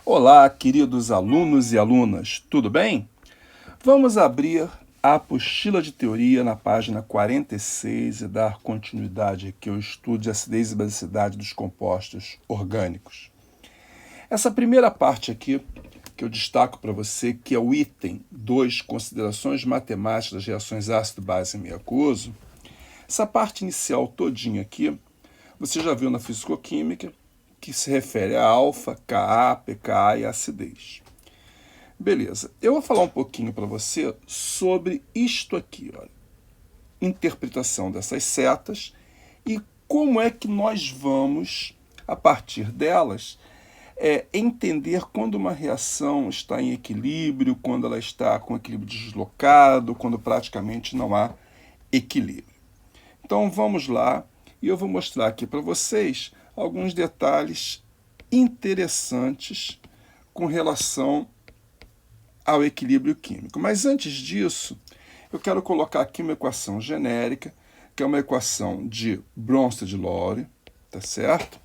Olá, queridos alunos e alunas, tudo bem? Vamos abrir a apostila de teoria na página 46 e dar continuidade aqui ao estudo de acidez e basicidade dos compostos orgânicos. Essa primeira parte aqui, que eu destaco para você, que é o item 2, considerações matemáticas das reações ácido-base e aquoso, essa parte inicial todinha aqui, você já viu na fisicoquímica, que se refere a alfa, Ka, pKa e acidez. Beleza, eu vou falar um pouquinho para você sobre isto aqui, olha, interpretação dessas setas e como é que nós vamos, a partir delas, entender quando uma reação está em equilíbrio, quando ela está com equilíbrio deslocado, quando praticamente não há equilíbrio. Então vamos lá e eu vou mostrar aqui para vocês alguns detalhes interessantes com relação ao equilíbrio químico. Mas antes disso, eu quero colocar aqui uma equação genérica, que é uma equação de Bronsted-Lowry, tá certo?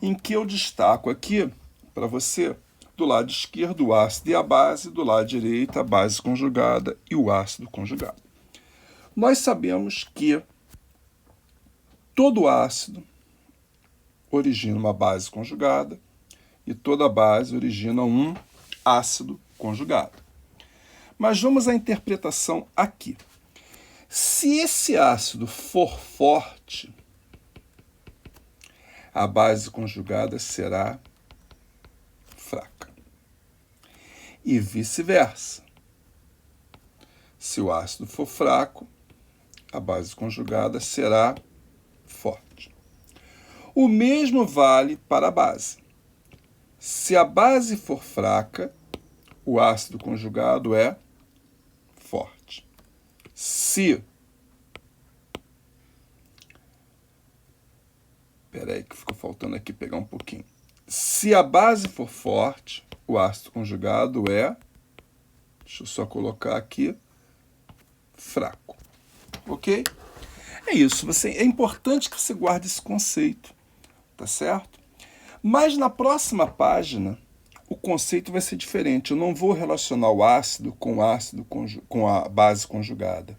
Em que eu destaco aqui para você, do lado esquerdo, o ácido e a base, do lado direito, a base conjugada e o ácido conjugado. Nós sabemos que todo ácido origina uma base conjugada e toda base origina um ácido conjugado. Mas vamos à interpretação aqui. Se esse ácido for forte, a base conjugada será fraca. E vice-versa. Se o ácido for fraco, a base conjugada será forte. O mesmo vale para a base. Se a base for fraca, o ácido conjugado é forte. Espera aí que ficou faltando aqui pegar um pouquinho. Se a base for forte, o ácido conjugado é, deixa eu só colocar aqui, fraco. Ok? É isso. É importante que você guarde esse conceito, tá certo? Mas na próxima página, o conceito vai ser diferente. Eu não vou relacionar o ácido com a base conjugada.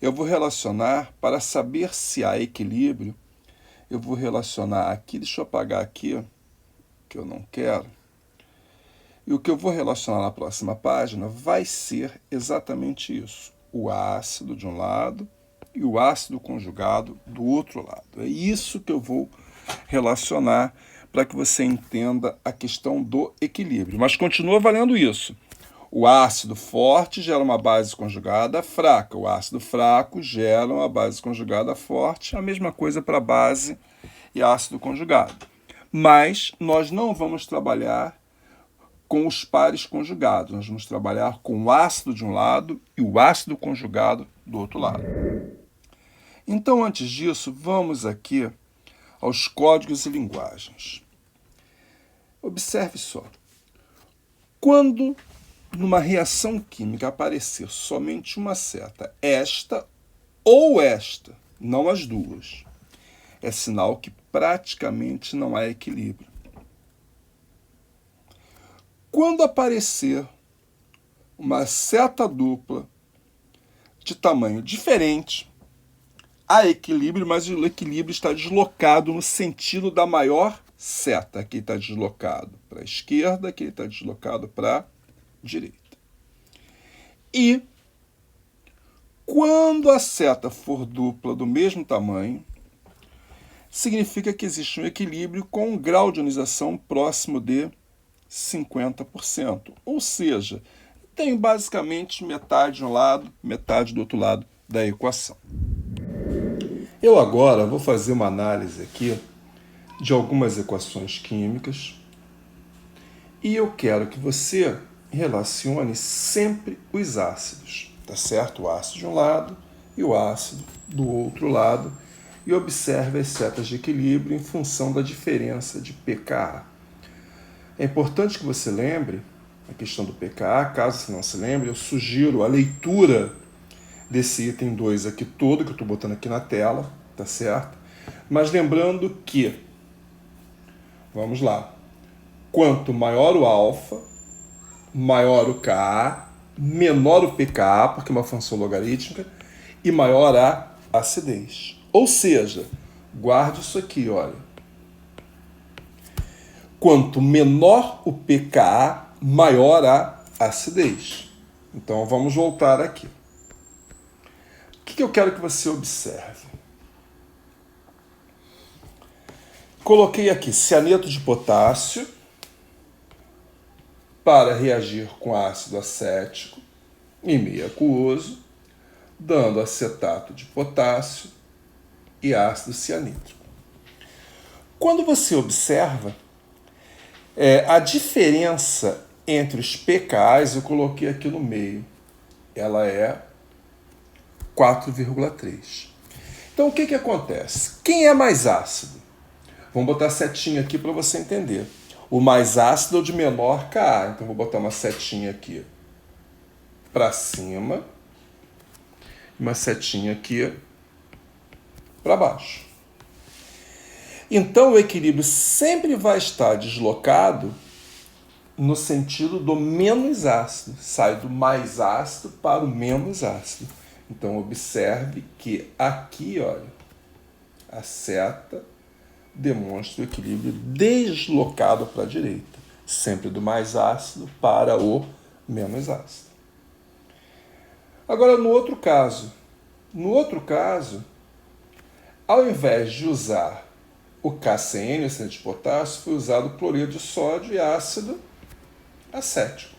Eu vou relacionar, para saber se há equilíbrio, eu vou relacionar aqui, deixa eu apagar aqui, que eu não quero. E o que eu vou relacionar na próxima página vai ser exatamente isso. O ácido de um lado e o ácido conjugado do outro lado. É isso que eu vou relacionar para que você entenda a questão do equilíbrio. Mas continua valendo isso. O ácido forte gera uma base conjugada fraca. O ácido fraco gera uma base conjugada forte. A mesma coisa para base e ácido conjugado. Mas nós não vamos trabalhar com os pares conjugados. Nós vamos trabalhar com o ácido de um lado e o ácido conjugado do outro lado. Então, antes disso, vamos aqui aos códigos e linguagens. Observe só. Quando numa reação química aparecer somente uma seta, esta ou esta, não as duas, é sinal que praticamente não há equilíbrio. Quando aparecer uma seta dupla de tamanho diferente, há equilíbrio, mas o equilíbrio está deslocado no sentido da maior seta. Aqui está deslocado para a esquerda, aqui está deslocado para a direita. E quando a seta for dupla do mesmo tamanho, significa que existe um equilíbrio com um grau de ionização próximo de 50%. Ou seja, tem basicamente metade de um lado, metade do outro lado da equação. Eu agora vou fazer uma análise aqui de algumas equações químicas e eu quero que você relacione sempre os ácidos, tá certo? O ácido de um lado e o ácido do outro lado e observe as setas de equilíbrio em função da diferença de pKa. É importante que você lembre a questão do pKa, caso você não se lembre, eu sugiro a leitura desse item 2 aqui todo, que eu estou botando aqui na tela, tá certo? Mas lembrando que, vamos lá, Quanto maior o alfa, maior o Ka, menor o pKa, porque é uma função logarítmica, e maior a acidez. Ou seja, guarde isso aqui, olha. Quanto menor o pKa, maior a acidez. Então vamos voltar aqui. O que eu quero que você observe? Coloquei aqui cianeto de potássio para reagir com ácido acético em meio aquoso, dando acetato de potássio e ácido cianídrico. Quando você observa, a diferença entre os pKs, eu coloquei aqui no meio, ela é 4,3. Então o que acontece? Quem é mais ácido? Vamos botar setinha aqui para você entender. O mais ácido é o de menor Ka. Então vou botar uma setinha aqui para cima e uma setinha aqui para baixo. Então o equilíbrio sempre vai estar deslocado no sentido do menos ácido. Sai do mais ácido para o menos ácido. Então observe que aqui, olha, a seta demonstra o equilíbrio deslocado para a direita, sempre do mais ácido para o menos ácido. Agora, no outro caso, ao invés de usar o KCN, o cianeto de potássio, foi usado cloreto de sódio e ácido acético,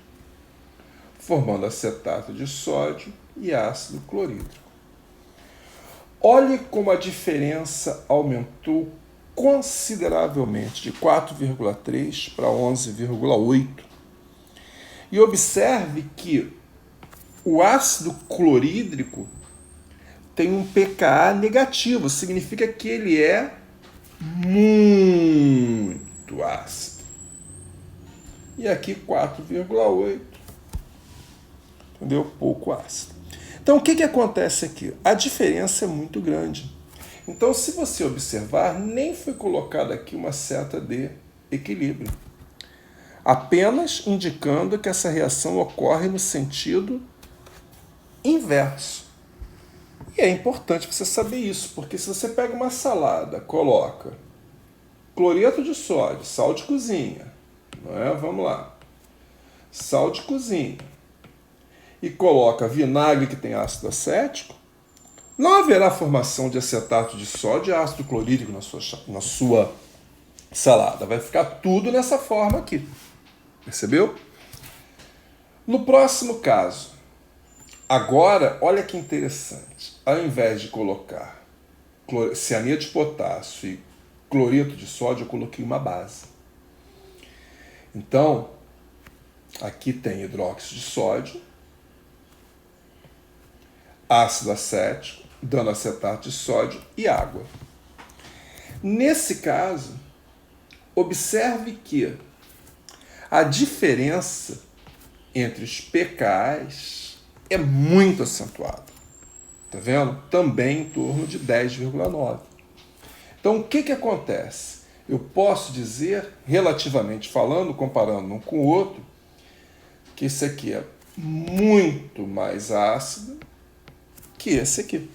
formando acetato de sódio e ácido clorídrico. Olhe como a diferença aumentou consideravelmente, de 4,3 para 11,8. E observe que o ácido clorídrico tem um pKa negativo, significa que ele é muito ácido. E aqui 4,8, entendeu? Pouco ácido. Então o que acontece aqui? A diferença é muito grande. Então, se você observar, nem foi colocada aqui uma seta de equilíbrio, apenas indicando que essa reação ocorre no sentido inverso. E é importante você saber isso, porque se você pega uma salada, coloca cloreto de sódio, sal de cozinha, não é? Vamos lá, sal de cozinha, e coloca vinagre que tem ácido acético, não haverá formação de acetato de sódio e ácido clorídrico na sua salada. Vai ficar tudo nessa forma aqui. Percebeu? No próximo caso, agora, olha que interessante. Ao invés de colocar cianeto de potássio e cloreto de sódio, eu coloquei uma base. Então, aqui tem hidróxido de sódio, ácido acético, dando acetato de sódio e água. Nesse caso, observe que a diferença entre os pKs é muito acentuada. Tá vendo? Também em torno de 10,9. Então, o que acontece? Eu posso dizer, relativamente falando, comparando um com o outro, que esse aqui é muito mais ácido que esse aqui.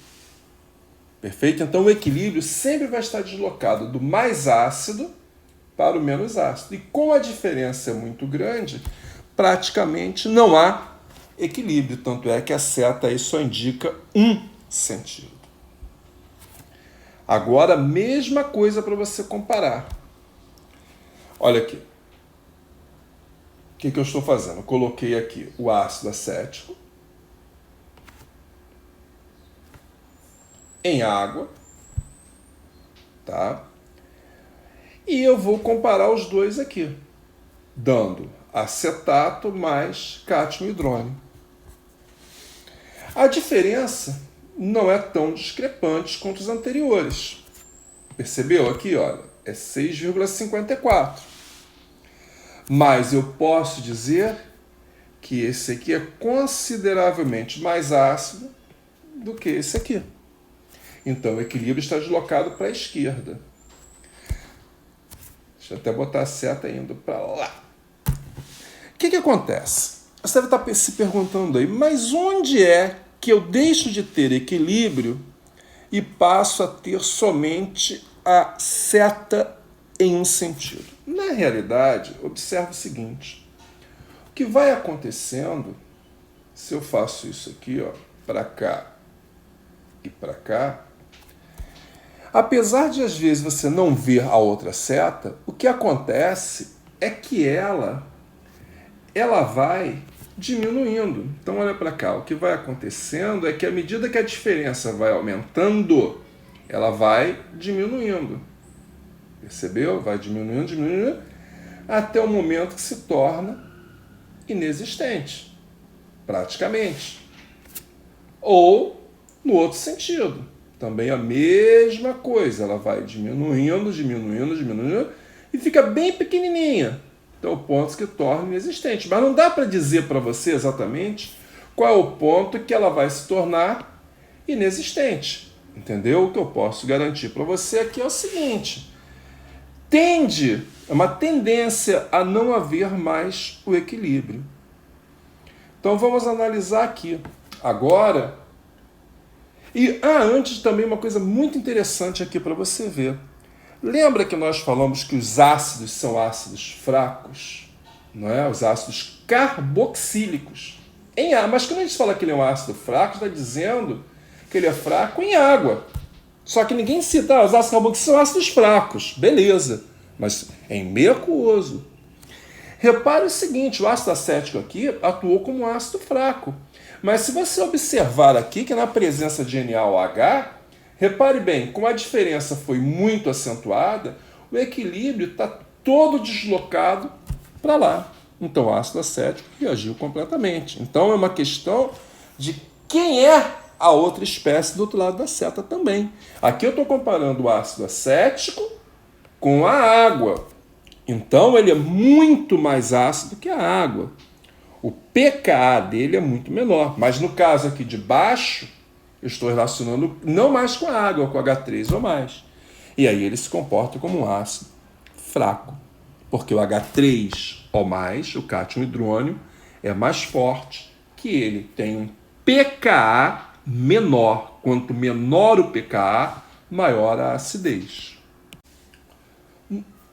Perfeito? Então o equilíbrio sempre vai estar deslocado do mais ácido para o menos ácido. E como a diferença é muito grande, praticamente não há equilíbrio. Tanto é que a seta aí só indica um sentido. Agora, mesma coisa para você comparar. Olha aqui. O que eu estou fazendo? Eu coloquei aqui o ácido acético em água, tá? E eu vou comparar os dois aqui, dando acetato mais cátio hidrônio. A diferença não é tão discrepante quanto os anteriores. Percebeu aqui, olha, é 6,54. Mas eu posso dizer que esse aqui é consideravelmente mais ácido do que esse aqui. Então o equilíbrio está deslocado para a esquerda. Deixa Deixa eu até botar a seta indo para lá. O que acontece? Você deve estar se perguntando aí, mas onde é que eu deixo de ter equilíbrio e passo a ter somente a seta em um sentido? Na realidade, observe o seguinte. O que vai acontecendo, se eu faço isso aqui, ó, para cá e para cá, apesar de às vezes você não ver a outra seta, o que acontece é que ela vai diminuindo. Então olha para cá, o que vai acontecendo é que à medida que a diferença vai aumentando, ela vai diminuindo. Percebeu? Vai diminuindo, diminuindo, até o momento que se torna inexistente, praticamente. Ou no outro sentido, também a mesma coisa, ela vai diminuindo, diminuindo, diminuindo e fica bem pequenininha. Então, pontos que torna inexistente. Mas não dá para dizer para você exatamente qual é o ponto que ela vai se tornar inexistente. Entendeu? O que eu posso garantir para você aqui é o seguinte: é uma tendência a não haver mais o equilíbrio. Então, vamos analisar aqui. Agora, antes também uma coisa muito interessante aqui para você ver. Lembra que nós falamos que os ácidos são ácidos fracos? Não é? Os ácidos carboxílicos. Mas quando a gente fala que ele é um ácido fraco, está dizendo que ele é fraco em água. Só que ninguém cita, os ácidos carboxílicos são ácidos fracos. Beleza, mas em meio aquoso. Repare o seguinte, o ácido acético aqui atuou como um ácido fraco. Mas se você observar aqui que na presença de NaOH, repare bem, como a diferença foi muito acentuada, o equilíbrio está todo deslocado para lá. Então o ácido acético reagiu completamente. Então é uma questão de quem é a outra espécie do outro lado da seta também. Aqui eu estou comparando o ácido acético com a água. Então ele é muito mais ácido que a água. O pKa dele é muito menor. Mas no caso aqui de baixo, eu estou relacionando não mais com a água, com H3 ou mais. E aí ele se comporta como um ácido fraco. Porque o H3 ou mais, o cátion hidrônio, é mais forte que ele. Tem um pKa menor. Quanto menor o pKa, maior a acidez.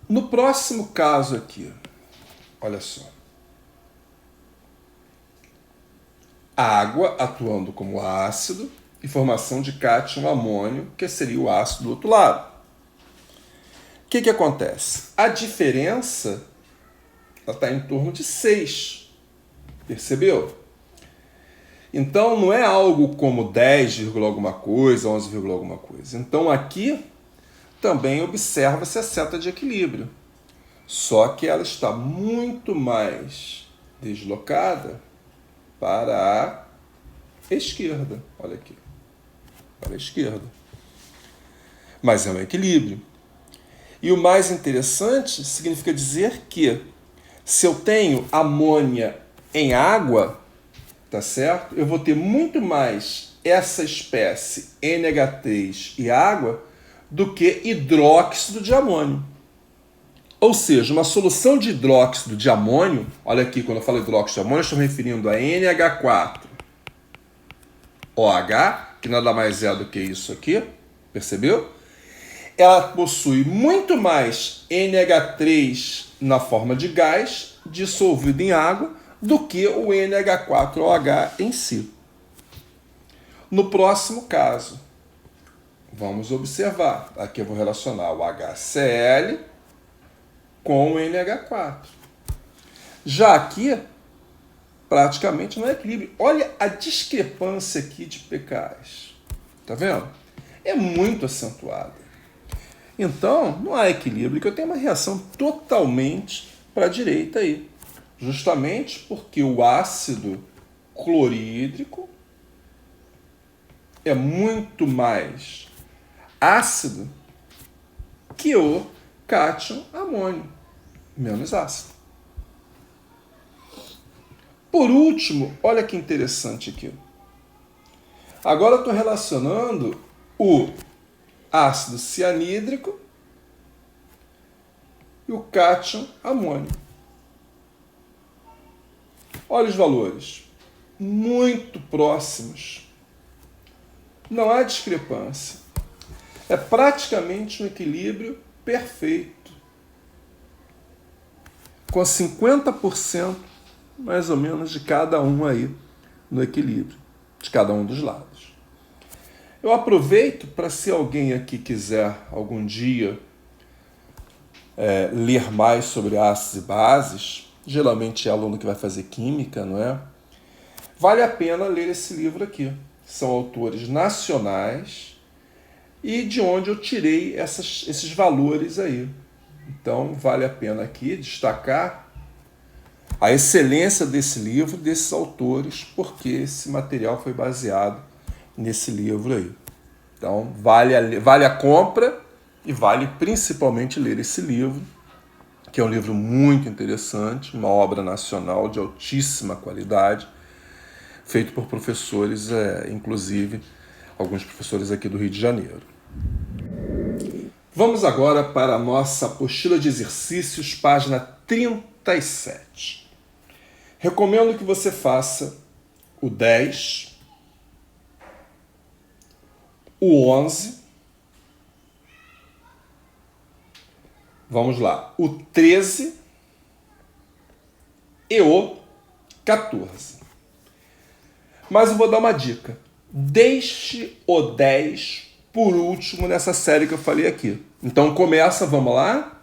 No próximo caso aqui, olha só. A água atuando como ácido e formação de cátion amônio, que seria o ácido do outro lado. O que acontece? A diferença está em torno de 6. Percebeu? Então não é algo como 10, alguma coisa, 11, alguma coisa. Então aqui também observa-se a seta de equilíbrio. Só que ela está muito mais deslocada para a esquerda. Olha aqui. Para a esquerda. Mas é um equilíbrio. E o mais interessante significa dizer que se eu tenho amônia em água, tá certo? Eu vou ter muito mais essa espécie NH3 e água do que hidróxido de amônio. Ou seja, uma solução de hidróxido de amônio, olha aqui, quando eu falo hidróxido de amônio, eu estou me referindo a NH4OH, que nada mais é do que isso aqui, percebeu? Ela possui muito mais NH3 na forma de gás, dissolvido em água, do que o NH4OH em si. No próximo caso, vamos observar. Aqui eu vou relacionar o HCl com o NH4. Já aqui, praticamente não é equilíbrio. Olha a discrepância aqui de pKs. Tá vendo? É muito acentuada. Então, não há equilíbrio, que eu tenho uma reação totalmente para a direita aí. Justamente porque o ácido clorídrico é muito mais ácido que o cátion amônio, menos ácido. Por último, olha que interessante aqui. Agora eu estou relacionando o ácido cianídrico e o cátion amônio. Olha os valores, muito próximos. Não há discrepância. É praticamente um equilíbrio perfeito. Com 50% mais ou menos de cada um aí no equilíbrio, de cada um dos lados. Eu aproveito para, se alguém aqui quiser algum dia ler mais sobre ácidos e bases, geralmente é aluno que vai fazer química, não é? Vale a pena ler esse livro aqui. São autores nacionais e de onde eu tirei esses valores aí. Então, vale a pena aqui destacar a excelência desse livro, desses autores, porque esse material foi baseado nesse livro aí. Então, vale a compra e vale principalmente ler esse livro, que é um livro muito interessante, uma obra nacional de altíssima qualidade, feito por professores, inclusive alguns professores aqui do Rio de Janeiro. Vamos agora para a nossa apostila de exercícios, página 37. Recomendo que você faça o 10, o 11, vamos lá, o 13 e o 14. Mas eu vou dar uma dica. Deixe o 10 por último nessa série que eu falei aqui. Então começa, vamos lá?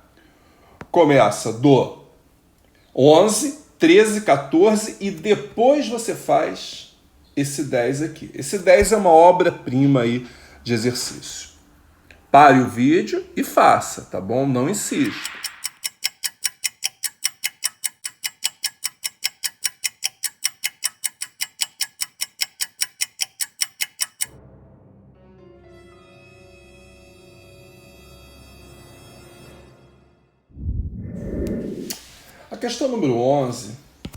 Começa do 11, 13, 14 e depois você faz esse 10 aqui. Esse 10 é uma obra-prima aí de exercício. Pare o vídeo e faça, tá bom? Não insista. A questão número 11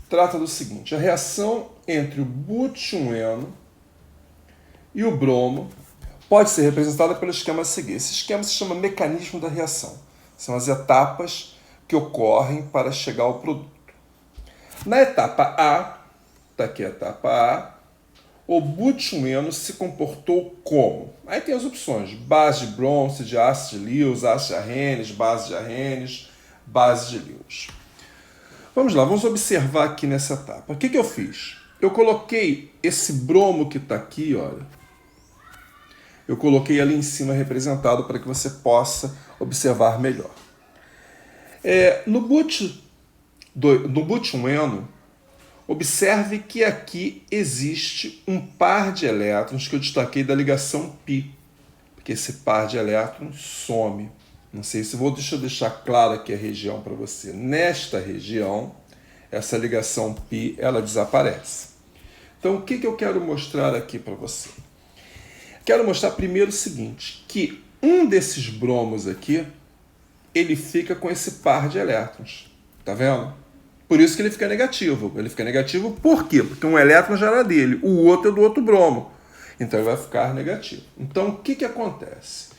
trata do seguinte: a reação entre o butioeno e o bromo pode ser representada pelo esquema a seguir. Esse esquema se chama mecanismo da reação. São as etapas que ocorrem para chegar ao produto. Na etapa A, está aqui a etapa A, o butioeno se comportou como? Aí tem as opções: base de Bronsted, de ácido de Lewis, ácido de Arrhenius, base de Arrhenius, base de Lewis. Vamos lá, vamos observar aqui nessa etapa. O que eu fiz? Eu coloquei esse bromo que está aqui, olha. Eu coloquei ali em cima representado para que você possa observar melhor. No butioeno, observe que aqui existe um par de elétrons que eu destaquei da ligação π, porque esse par de elétrons some. Não sei se deixa eu deixar claro aqui a região para você. Nesta região, essa ligação π, ela desaparece. Então, o que eu quero mostrar aqui para você? Quero mostrar primeiro o seguinte, que um desses bromos aqui, ele fica com esse par de elétrons. Tá vendo? Por isso que ele fica negativo. Ele fica negativo por quê? Porque um elétron já era dele, o outro é do outro bromo. Então, ele vai ficar negativo. Então, o que acontece?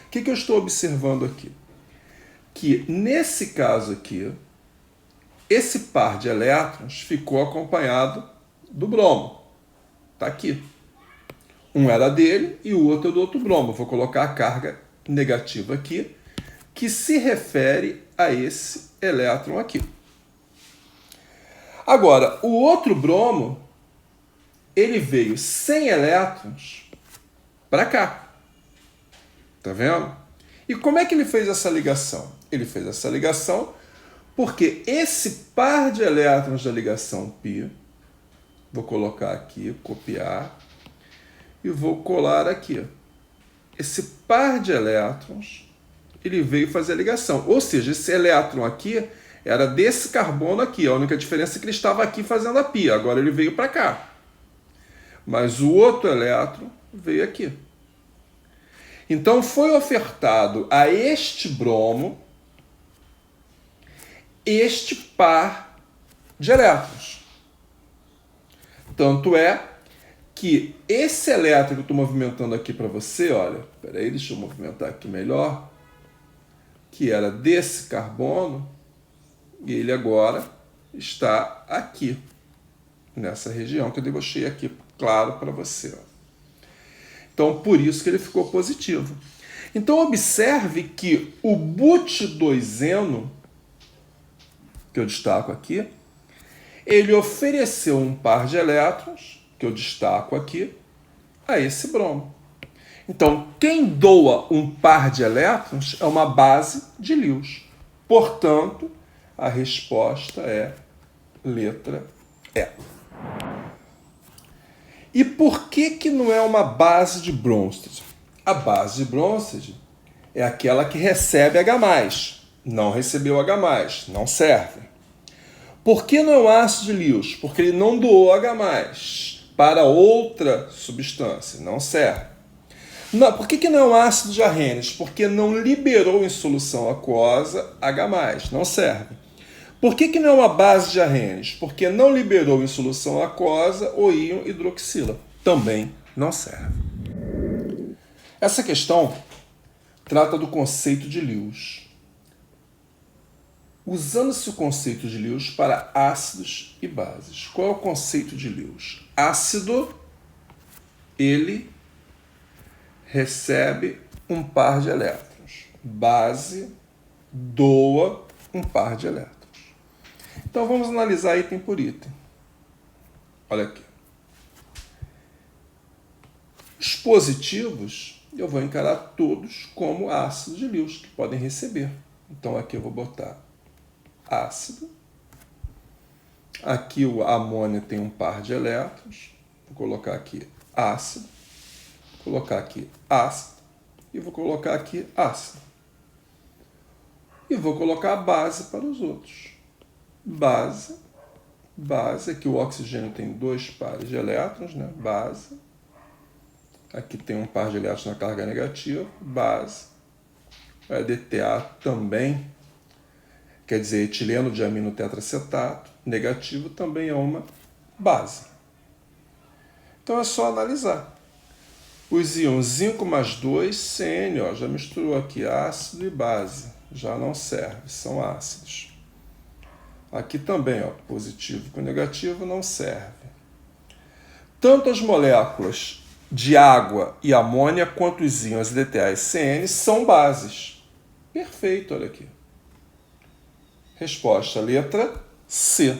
O que eu estou observando aqui? Que, nesse caso aqui, esse par de elétrons ficou acompanhado do bromo. Está aqui. Um era dele e o outro é do outro bromo. Vou colocar a carga negativa aqui, que se refere a esse elétron aqui. Agora, o outro bromo, ele veio sem elétrons para cá. Tá vendo? E como é que ele fez essa ligação? Ele fez essa ligação porque esse par de elétrons da ligação π, vou colocar aqui, copiar, e vou colar aqui. Esse par de elétrons, ele veio fazer a ligação. Ou seja, esse elétron aqui era desse carbono aqui. A única diferença é que ele estava aqui fazendo a π. Agora ele veio para cá. Mas o outro elétron veio aqui. Então foi ofertado a este bromo este par de elétrons. Tanto é que esse elétron que eu estou movimentando aqui para você, olha, peraí, deixa eu movimentar aqui melhor, que era desse carbono, e ele agora está aqui, nessa região que eu debochei aqui, claro para você. Então, por isso que ele ficou positivo. Então, observe que o but2eno, que eu destaco aqui, ele ofereceu um par de elétrons, que eu destaco aqui, a esse bromo. Então, quem doa um par de elétrons é uma base de Lewis. Portanto, a resposta é letra E. E por que não é uma base de Bronsted? A base de Bronsted é aquela que recebe H+, não recebeu H+, não serve. Por que não é um ácido de Lewis? Porque ele não doou H+, para outra substância, não serve. Não, por que não é um ácido de Arrhenius? Porque não liberou em solução aquosa H+, não serve. Por que não é uma base de Arrhenius? Porque não liberou em solução aquosa o íon hidroxila. Também não serve. Essa questão trata do conceito de Lewis. Usando-se o conceito de Lewis para ácidos e bases. Qual é o conceito de Lewis? Ácido, ele recebe um par de elétrons. Base, doa um par de elétrons. Então vamos analisar item por item. Olha aqui. Os positivos eu vou encarar todos como ácido de Lewis, que podem receber. Então aqui eu vou botar ácido. Aqui o amônia tem um par de elétrons. Vou colocar aqui ácido. Vou colocar aqui ácido. E vou colocar aqui ácido. E vou colocar a base para os outros. Base. Base. Aqui o oxigênio tem 2 pares de elétrons, né? Base. Aqui tem um par de elétrons na carga negativa. Base. O EDTA também, quer dizer, etileno de amino tetracetato, negativo, também é uma base. Então é só analisar. Os íons zinco mais 2, CN, ó, já misturou aqui ácido e base. Já não serve, são ácidos. Aqui também, ó, positivo com negativo não serve. Tanto as moléculas de água e amônia quanto os íons EDTA e CN são bases. Perfeito, olha aqui. Resposta, letra C.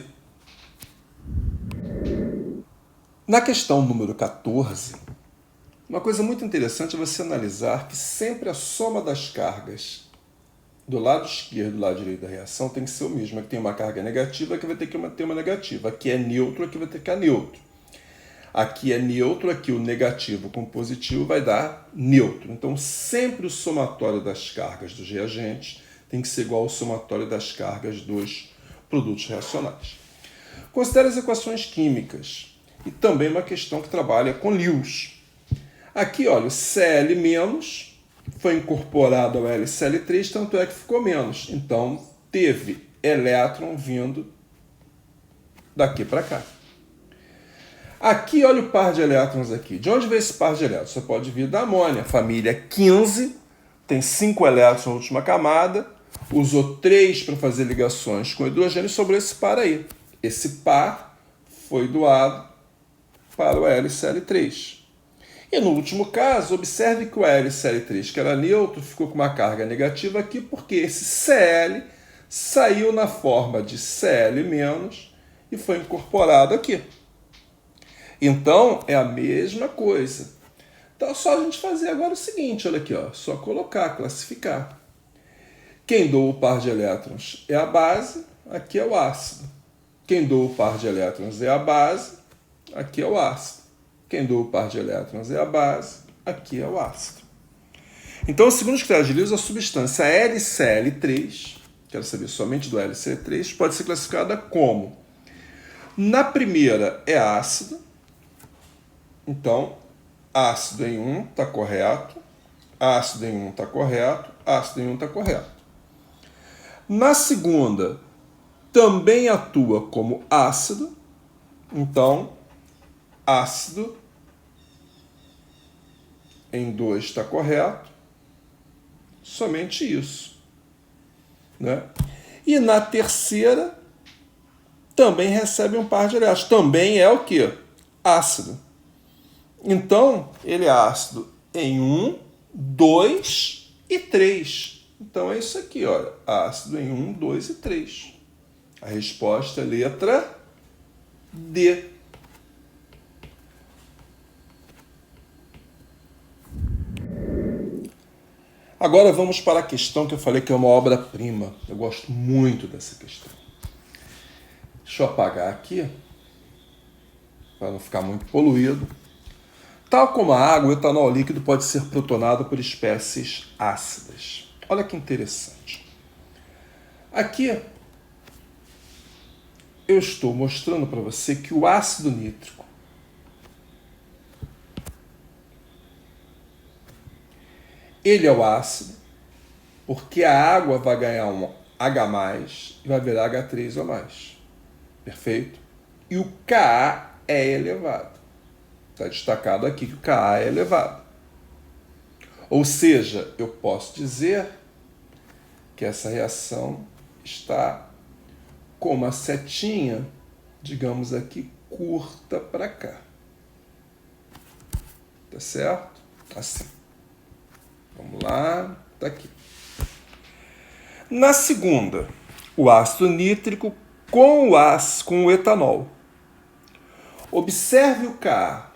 Na questão número 14, uma coisa muito interessante é você analisar que sempre a soma das cargas do lado esquerdo e do lado direito da reação tem que ser o mesmo. Aqui tem uma carga negativa, aqui vai ter que ter uma negativa. Aqui é neutro, aqui vai ter que ter neutro. Aqui é neutro, aqui o negativo com o positivo vai dar neutro. Então, sempre o somatório das cargas dos reagentes tem que ser igual ao somatório das cargas dos produtos reacionais. Considere as equações químicas e também uma questão que trabalha com Lewis. Aqui, olha, o Cl- foi incorporado ao LCl3, tanto é que ficou menos. Então, teve elétron vindo daqui para cá. Aqui, olha o par de elétrons aqui. De onde veio esse par de elétrons? Você pode vir da amônia. Família 15, tem 5 elétrons na última camada, usou 3 para fazer ligações com hidrogênio e sobrou esse par aí. Esse par foi doado para o LCl3. E no último caso, observe que o LCl3, que era neutro, ficou com uma carga negativa aqui, porque esse Cl saiu na forma de Cl- e foi incorporado aqui. Então, é a mesma coisa. Então, é só a gente fazer agora o seguinte, olha aqui, ó, só colocar, classificar. Quem doa o par de elétrons é a base, aqui é o ácido. Quem doa o par de elétrons é a base, aqui é o ácido. Quem doa o par de elétrons é a base, aqui é o ácido. Então, segundo os critérios de Lewis, a substância LCl3, quero saber somente do LCl3, pode ser classificada como: na primeira é ácido, então ácido em 1 está correto, ácido em 1 está correto, ácido em 1 está correto. Na segunda, também atua como ácido, então ácido em 2 está correto, somente isso. né? E na terceira também recebe um par de aliados. Também é o quê? Ácido. Então, ele é ácido em 1, 2 e 3. Então é isso aqui, olha. Ácido em 1, 2 e 3. A resposta é letra D. Agora vamos para a questão que eu falei que é uma obra-prima. Eu gosto muito dessa questão. Deixa eu apagar aqui, para não ficar muito poluído. Tal como a água, o etanol líquido pode ser protonado por espécies ácidas. Olha que interessante. Aqui eu estou mostrando para você que o ácido nítrico ele é o ácido porque a água vai ganhar um H+, e vai virar H3O+. Perfeito? E o Ka é elevado. Está destacado aqui que o Ka é elevado. Ou seja, eu posso dizer que essa reação está com uma setinha, digamos aqui, curta para cá. Tá certo? Assim. Vamos lá. Tá aqui. Na segunda, o ácido nítrico com o etanol. Observe o Ka.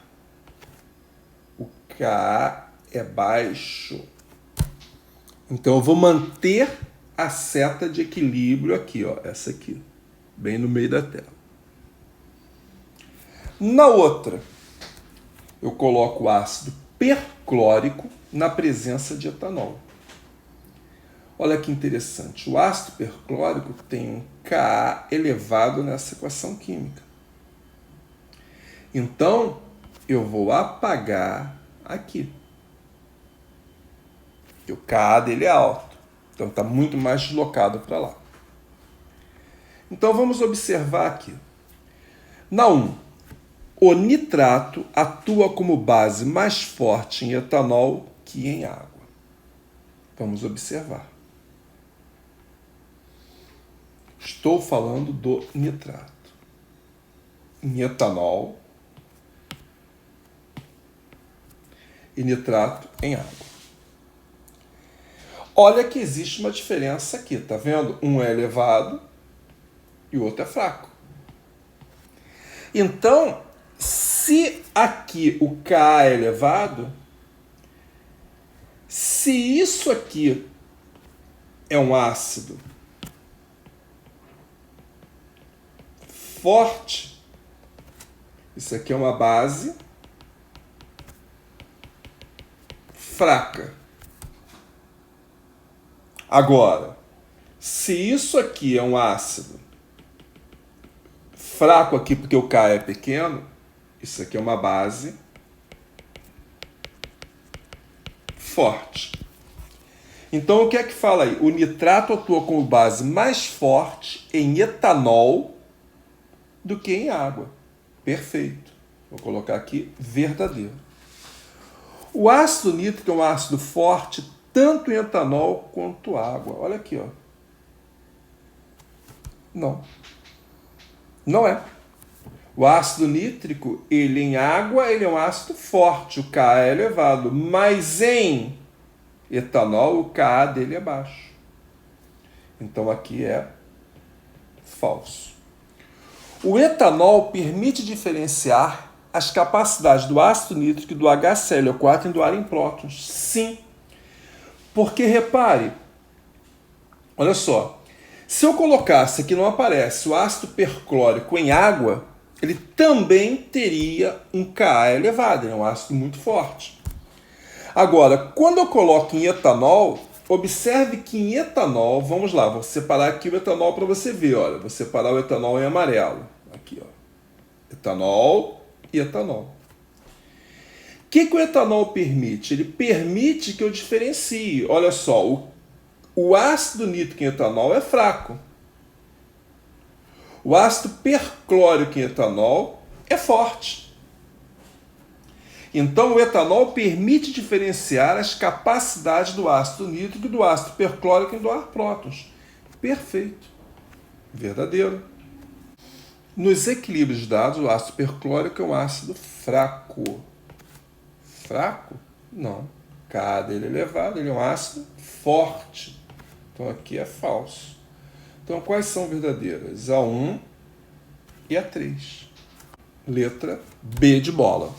O Ka é baixo. Então eu vou manter a seta de equilíbrio aqui, ó, essa aqui, bem no meio da tela. Na outra, eu coloco o ácido perclórico na presença de etanol. Olha que interessante, o ácido perclórico tem um Ka elevado nessa equação química. Então, eu vou apagar aqui. E o Ka dele é alto, então está muito mais deslocado para lá. Então, vamos observar aqui. Na 1, o nitrato atua como base mais forte em etanol que em água. Vamos observar. Estou falando do nitrato. Em etanol e nitrato em água. Olha que existe uma diferença aqui, tá vendo? Um é elevado e o outro é fraco. Então, se aqui o Ka é elevado, se isso aqui é um ácido forte, isso aqui é uma base fraca. Agora, se isso aqui é um ácido fraco aqui porque o Ka é pequeno, isso aqui é uma base forte. Então, o que é que fala aí? O nitrato atua como base mais forte em etanol do que em água. Perfeito. Vou colocar aqui verdadeiro. O ácido nítrico é um ácido forte tanto em etanol quanto água. Olha aqui, ó. Não. Não é. O ácido nítrico, ele em água, ele é um ácido forte, o Ka é elevado, mas em etanol, o Ka dele é baixo. Então aqui é falso. O etanol permite diferenciar as capacidades do ácido nítrico e do HClO4 em doarem prótons. Sim. Porque, repare, olha só, se eu colocasse aqui, não aparece, o ácido perclórico em água, ele também teria um Ka elevado, ele é um ácido muito forte. Agora, quando eu coloco em etanol, observe que em etanol, vamos lá, vou separar aqui o etanol para você ver, olha, vou separar o etanol em amarelo. Aqui, ó. Etanol e etanol. O que o etanol permite? Ele permite que eu diferencie. Olha só, o ácido nítrico em etanol é fraco. O ácido perclórico em etanol é forte. Então, o etanol permite diferenciar as capacidades do ácido nítrico e do ácido perclórico em doar prótons. Perfeito. Verdadeiro. Nos equilíbrios dados, o ácido perclórico é um ácido fraco. Fraco? Não. K dele é elevado, ele é um ácido forte. Então aqui é falso. Então quais são verdadeiras? A 1 e a 3. Letra B de bola.